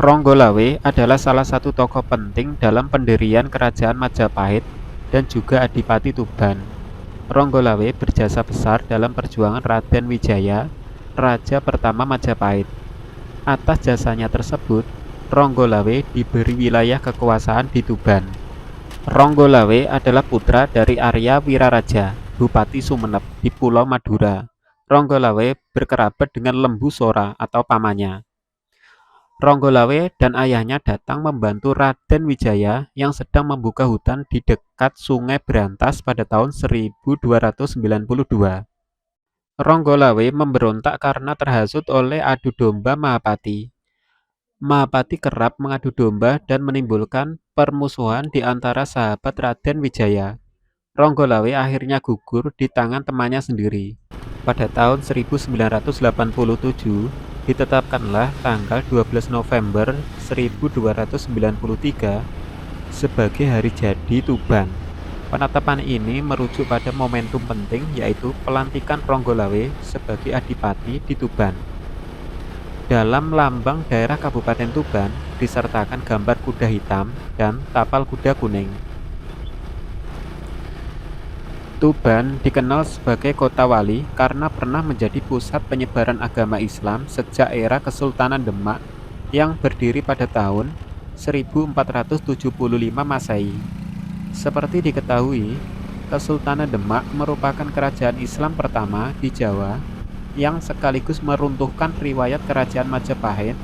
Ronggolawe adalah salah satu tokoh penting dalam pendirian Kerajaan Majapahit dan juga Adipati Tuban. Ronggolawe berjasa besar dalam perjuangan Raden Wijaya, Raja pertama Majapahit. Atas jasanya tersebut, Ronggolawe diberi wilayah kekuasaan di Tuban. Ronggolawe adalah putra dari Arya Wiraraja, Bupati Sumenep di Pulau Madura. Ronggolawe berkerabat dengan Lembu Sora atau pamannya. Ronggolawe dan ayahnya datang membantu Raden Wijaya yang sedang membuka hutan di dekat Sungai Berantas pada tahun 1292. Ronggolawe memberontak karena terhasut oleh adu domba Mahapati. Mahapati kerap mengadu domba dan menimbulkan permusuhan di antara sahabat Raden Wijaya. Ronggolawe akhirnya gugur di tangan temannya sendiri. Pada tahun 1987, ditetapkanlah tanggal 12 November 1293 sebagai hari jadi Tuban. Penetapan ini merujuk pada momentum penting, yaitu pelantikan Ronggolawe sebagai Adipati di Tuban. Dalam lambang daerah Kabupaten Tuban disertakan gambar kuda hitam dan tapal kuda kuning. Tuban dikenal sebagai kota wali karena pernah menjadi pusat penyebaran agama Islam sejak era Kesultanan Demak yang berdiri pada tahun 1475 Masehi. Seperti diketahui, Kesultanan Demak merupakan kerajaan Islam pertama di Jawa yang sekaligus meruntuhkan riwayat kerajaan Majapahit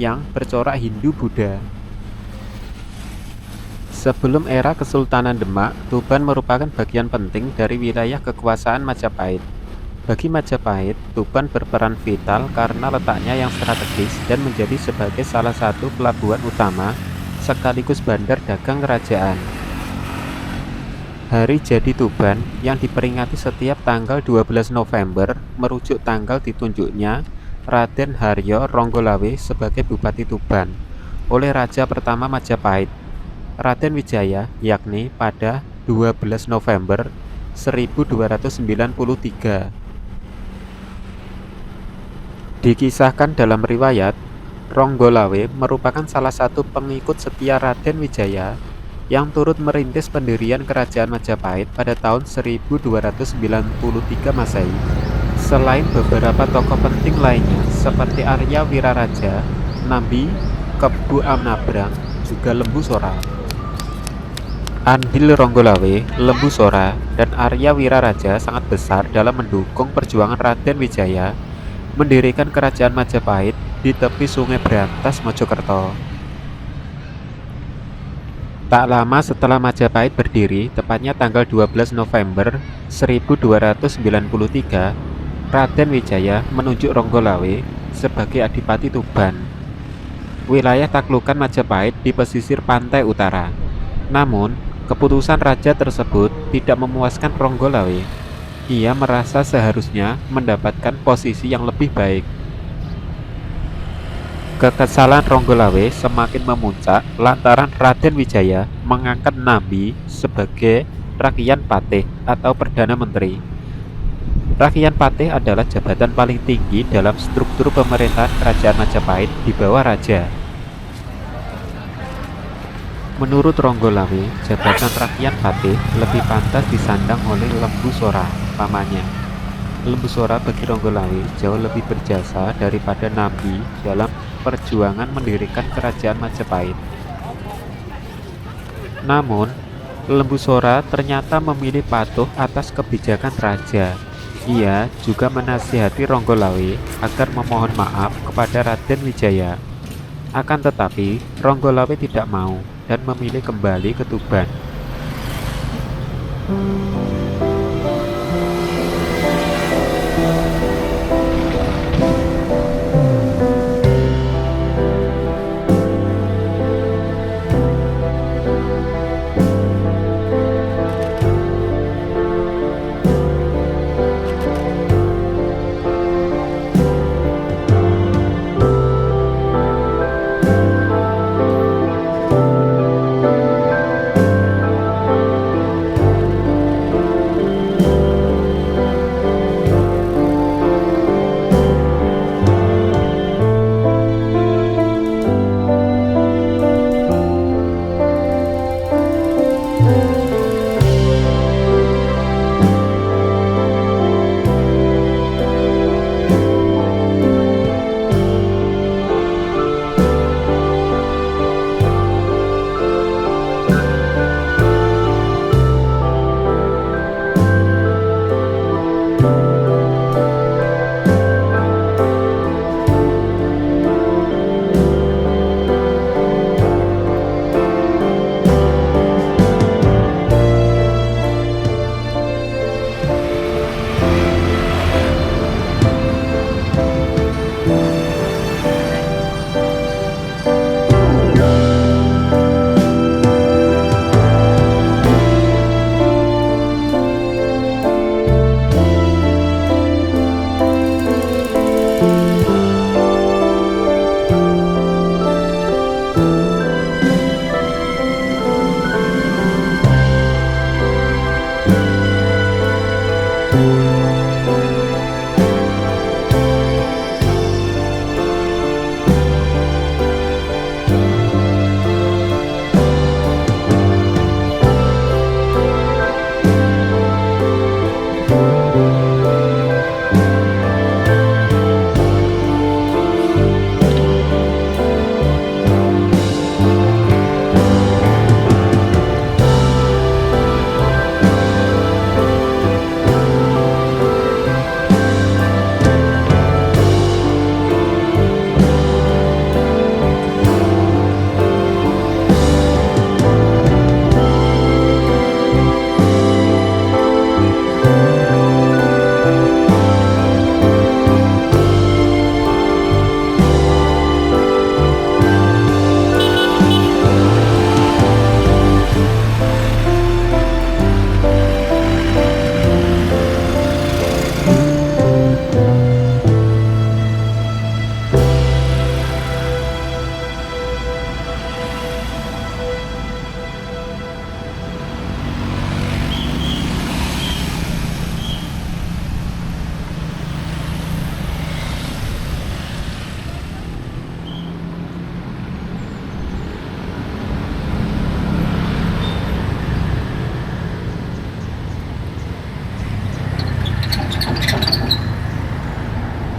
yang bercorak Hindu-Buddha. Sebelum era Kesultanan Demak, Tuban merupakan bagian penting dari wilayah kekuasaan Majapahit. Bagi Majapahit, Tuban berperan vital karena letaknya yang strategis dan menjadi sebagai salah satu pelabuhan utama sekaligus bandar dagang kerajaan. Hari jadi Tuban yang diperingati setiap tanggal 12 November merujuk tanggal ditunjuknya Raden Haryo Ronggolawe sebagai Bupati Tuban oleh Raja pertama Majapahit, Raden Wijaya, yakni pada 12 November 1293. Dikisahkan dalam riwayat, Ronggolawe merupakan salah satu pengikut setia Raden Wijaya yang turut merintis pendirian Kerajaan Majapahit pada tahun 1293 Masehi. Selain beberapa tokoh penting lainnya seperti Arya Wiraraja, Nambi, Kebu Amnabrang, juga Lembu Sora. Andil Ronggolawe, Lembu Sora, dan Arya Wiraraja sangat besar dalam mendukung perjuangan Raden Wijaya mendirikan Kerajaan Majapahit di tepi Sungai Berantas, Mojokerto. Tak lama setelah Majapahit berdiri, tepatnya tanggal 12 November 1293, Raden Wijaya menunjuk Ronggolawe sebagai Adipati Tuban. Wilayah taklukan Majapahit di pesisir pantai utara. Namun, keputusan raja tersebut tidak memuaskan Ronggolawe. Ia merasa seharusnya mendapatkan posisi yang lebih baik. Kekesalan Ronggolawe semakin memuncak lantaran Raden Wijaya mengangkat Nambi sebagai Rakian Patih atau Perdana Menteri. Rakian Patih adalah jabatan paling tinggi dalam struktur pemerintahan Kerajaan Majapahit di bawah raja. Menurut Ronggolawe, jabatan Rakian Patih lebih pantas disandang oleh Lembu Sora, pamannya. Lembu Sora bagi Ronggolawe jauh lebih berjasa daripada Nambi dalam perjuangan mendirikan Kerajaan Majapahit. Namun, Lembu Sora ternyata memilih patuh atas kebijakan raja. Ia juga menasihati Ronggolawe agar memohon maaf kepada Raden Wijaya. Akan tetapi, Ronggolawe tidak mau dan memilih kembali ke Tuban.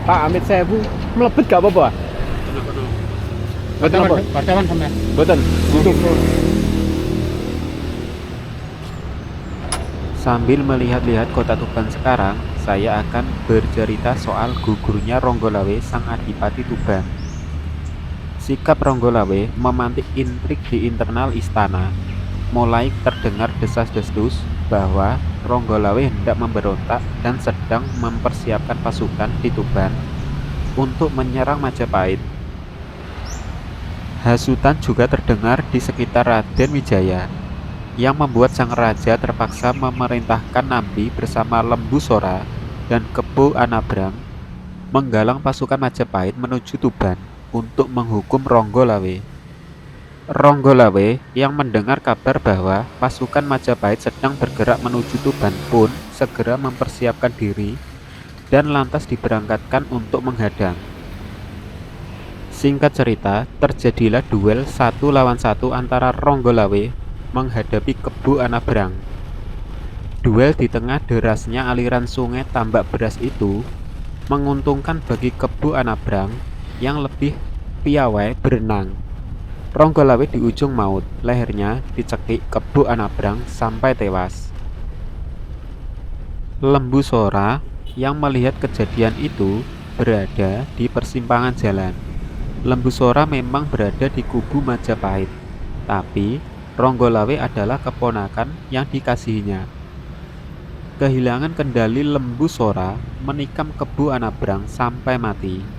Pak Amit Sewu mlebet gak apa-apa? Mboten apa? Wartawan sampai. Mboten. YouTube. Sambil melihat-lihat kota Tuban sekarang, saya akan bercerita soal gugurnya Ronggolawe sang Adipati Tuban. Sikap Ronggolawe memantik intrik di internal istana. Mulai terdengar desas-desus bahwa Ronggolawe hendak memberontak dan sedang mempersiapkan pasukan di Tuban untuk menyerang Majapahit. Hasutan juga terdengar di sekitar Raden Wijaya, yang membuat sang raja terpaksa memerintahkan Nambi bersama Lembu Sora dan Kebo Anabrang menggalang pasukan Majapahit menuju Tuban untuk menghukum Ronggolawe. Ronggolawe yang mendengar kabar bahwa pasukan Majapahit sedang bergerak menuju Tuban pun segera mempersiapkan diri dan lantas diberangkatkan untuk menghadang. Singkat cerita, terjadilah duel 1 lawan 1 antara Ronggolawe menghadapi Kebo Anabrang. Duel di tengah derasnya aliran sungai Tambak Beras itu menguntungkan bagi Kebo Anabrang yang lebih piawai berenang. Ronggolawe di ujung maut, lehernya dicekik Kebo Anabrang sampai tewas. Lembu Sora yang melihat kejadian itu berada di persimpangan jalan. Lembu Sora memang berada di kubu Majapahit, tapi Ronggolawe adalah keponakan yang dikasihinya. Kehilangan kendali Lembu Sora menikam Kebo Anabrang sampai mati.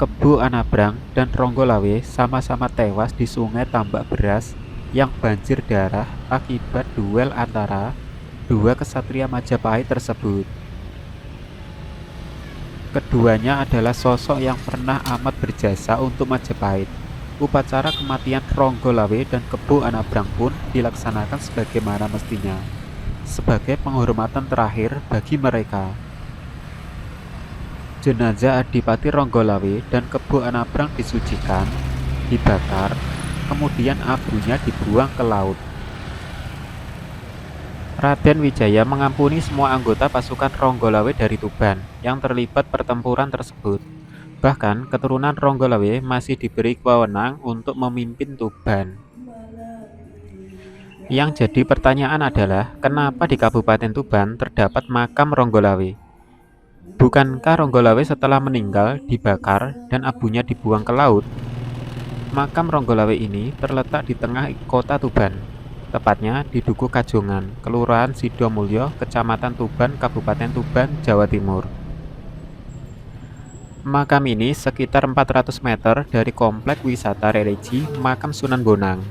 Kebo Anabrang dan Ronggolawe sama-sama tewas di sungai Tambak Beras yang banjir darah akibat duel antara dua kesatria Majapahit tersebut. Keduanya adalah sosok yang pernah amat berjasa untuk Majapahit. Upacara kematian Ronggolawe dan Kebo Anabrang pun dilaksanakan sebagaimana mestinya, sebagai penghormatan terakhir bagi mereka. Jenazah Adipati Ronggolawe dan Kebo Anabrang disucikan, dibakar, kemudian abunya dibuang ke laut. Raden Wijaya mengampuni semua anggota pasukan Ronggolawe dari Tuban yang terlibat pertempuran tersebut. Bahkan keturunan Ronggolawe masih diberi wewenang untuk memimpin Tuban. Yang jadi pertanyaan adalah, kenapa di Kabupaten Tuban terdapat makam Ronggolawe? Bukankah Ronggolawe setelah meninggal dibakar dan abunya dibuang ke laut? Makam Ronggolawe ini terletak di tengah kota Tuban, tepatnya di Dukuh Kajongan, Kelurahan Sidomulyo, Kecamatan Tuban, Kabupaten Tuban, Jawa Timur. Makam ini sekitar 400 meter dari komplek wisata religi Makam Sunan Bonang.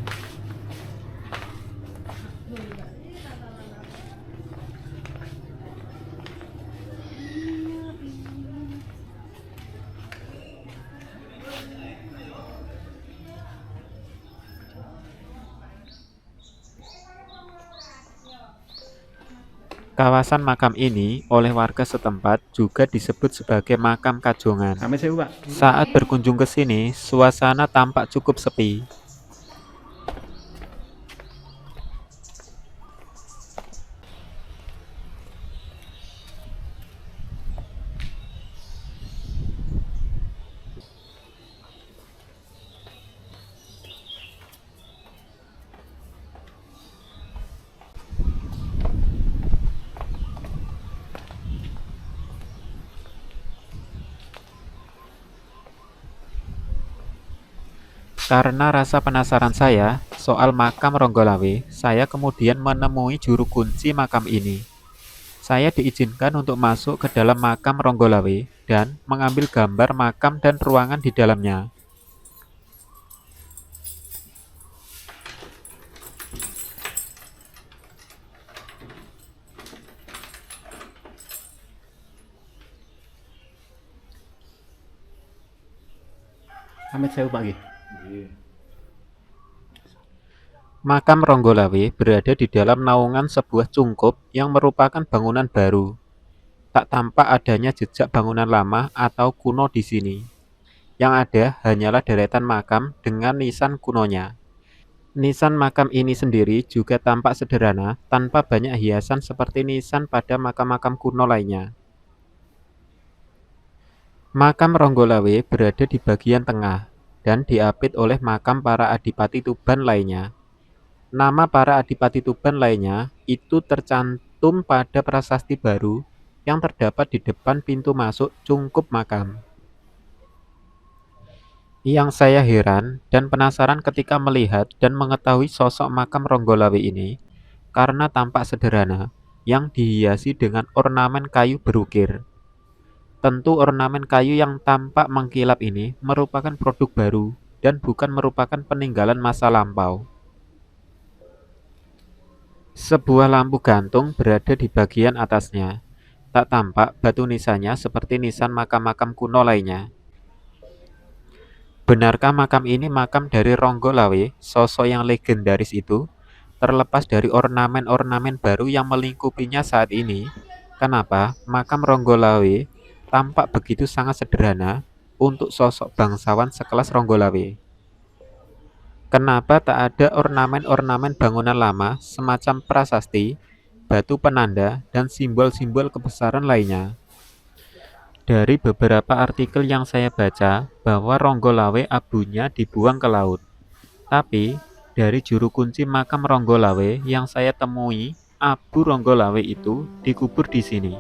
Kawasan makam ini oleh warga setempat juga disebut sebagai Makam Kajongan. Amit Sewu, Pak. Saat berkunjung ke sini, suasana tampak cukup sepi. Karena rasa penasaran saya soal makam Ronggolawe, saya kemudian menemui juru kunci makam ini. Saya diizinkan untuk masuk ke dalam makam Ronggolawe dan mengambil gambar makam dan ruangan di dalamnya. Amit Sewu, Pak nggih. Makam Ronggolawe berada di dalam naungan sebuah cungkup yang merupakan bangunan baru. Tak tampak adanya jejak bangunan lama atau kuno di sini. Yang ada hanyalah deretan makam dengan nisan kunonya. Nisan makam ini sendiri juga tampak sederhana tanpa banyak hiasan seperti nisan pada makam-makam kuno lainnya. Makam Ronggolawe berada di bagian tengah dan diapit oleh makam para Adipati Tuban lainnya. Nama para Adipati Tuban lainnya itu tercantum pada prasasti baru yang terdapat di depan pintu masuk cungkup makam. Yang saya heran dan penasaran ketika melihat dan mengetahui sosok makam Ronggolawe ini karena tampak sederhana yang dihiasi dengan ornamen kayu berukir. Tentu ornamen kayu yang tampak mengkilap ini merupakan produk baru dan bukan merupakan peninggalan masa lampau. Sebuah lampu gantung berada di bagian atasnya. Tak tampak batu nisannya seperti nisan makam-makam kuno lainnya. Benarkah makam ini makam dari Ronggolawe, sosok yang legendaris itu? Terlepas dari ornamen-ornamen baru yang melingkupinya saat ini, kenapa makam Ronggolawe tampak begitu sangat sederhana untuk sosok bangsawan sekelas Ronggolawe? Kenapa tak ada ornamen-ornamen bangunan lama semacam prasasti, batu penanda, dan simbol-simbol kebesaran lainnya? Dari beberapa artikel yang saya baca, bahwa Ronggolawe abunya dibuang ke laut. Tapi, dari juru kunci makam Ronggolawe yang saya temui, abu Ronggolawe itu dikubur di sini.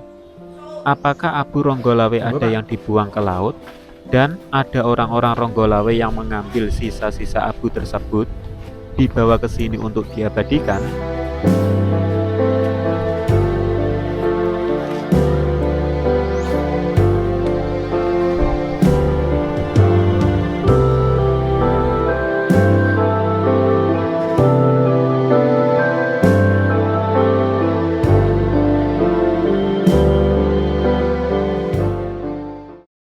Apakah abu Ronggolawe ada yang dibuang ke laut? Dan ada orang-orang Ronggolawe yang mengambil sisa-sisa abu tersebut, dibawa ke sini untuk diabadikan?